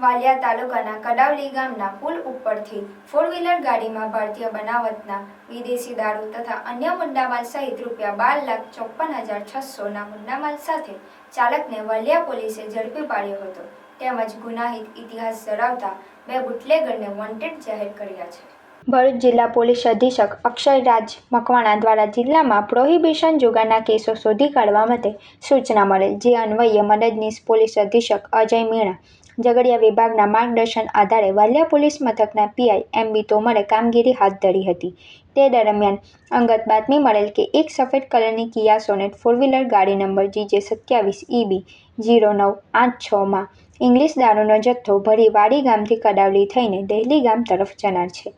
વાલિયા તાલુકાના કડાવલી ગામના પુલ ઉપરથી ફોર વ્હીલર ગાડીમાં ભારતીય બનાવટના વિદેશી દારૂ તથા અન્ય મુદ્દામાલ સહિત ₹12,54,600ના મુદ્દામાલ સાથે ચાલકને વાલિયા પોલીસે ઝડપી પાડ્યો હતો તેમજ ગુનાહિત ઇતિહાસ ધરાવતા 2 બુટલેગરને વોન્ટેડ જાહેર કર્યા છે। ભરૂચ જિલ્લા પોલીસ અધિક્ષક અક્ષયરાજ મકવાણા દ્વારા જિલ્લામાં પ્રોહિબિશન જુગારના કેસો શોધી કાઢવા માટે સૂચના મળેલ, જે અન્વયે મદદનીશ પોલીસ અધિક્ષક અજય મીણા ઝઘડિયા વિભાગના માર્ગદર્શન આધારે વાલિયા પોલીસ મથકના પીઆઈ એમ.બી. તોમરે કામગીરી હાથ ધરી હતી। તે દરમિયાન અંગત બાતમી મળેલ કે એક સફેદ કલરની કિયા સોનેટ ફોર વ્હીલર ગાડી નંબર GJ27EB0986માં ઇંગ્લિશ દારૂનો જથ્થો ભરી વાડી ગામથી કડાવલી થઈને દહેલી ગામ તરફ જનાર છે।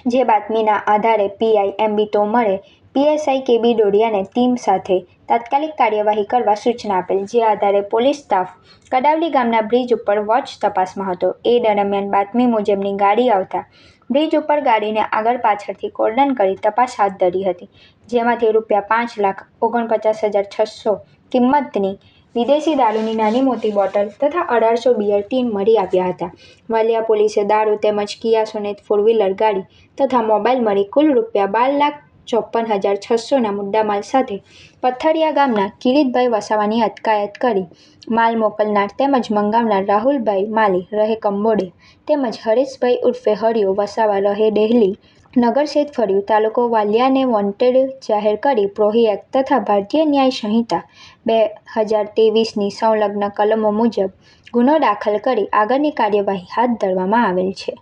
જે બાતમીના આધારે પીઆઈ એમ.બી. તોમરે પીએસઆઈ કે.બી. ડોડિયાને ટીમ સાથે તાત્કાલિક કાર્યવાહી કરવા સૂચના આપેલ, જે આધારે પોલીસ સ્ટાફ કડાવલી ગામના બ્રિજ ઉપર વોચ તપાસમાં હતો। એ દરમિયાન બાતમી મુજબની ગાડી આવતા બ્રિજ ઉપર ગાડીને આગળ પાછળથી કોર્ડન કરી તપાસ હાથ ધરી હતી, જેમાંથી ₹5,49,600 કિંમતની વિદેશી દારૂની નાની મોટી બોટલ તથા 1800 બિયર ટીન મળી આવ્યા હતા। વાલિયા પોલીસે દારૂ તેમજ કિયા સોનેટ ફોર વ્હીલર ગાડી તથા મોબાઈલ મળી કુલ ₹12,54,600ના મુદ્દામાલ સાથે પથ્થરિયા ગામના કિરીટભાઈ વસાવાની અટકાયત કરી માલ મોકલનાર તેમજ મંગાવનાર રાહુલભાઈ માલી રહે કંબોડિયા તેમજ હરેશભાઈ ઉર્ફે હરિયો વસાવા રહે ડેહલી નગરશેઠ ફળિયું તાલુકો વાલિયાને વોન્ટેડ જાહેર કરી પ્રોહી એક્ટ તથા ભારતીય ન્યાય સંહિતા 2023ની સંલગ્ન કલમો મુજબ ગુનો દાખલ કરી આગળની કાર્યવાહી હાથ ધરવામાં આવેલ છે।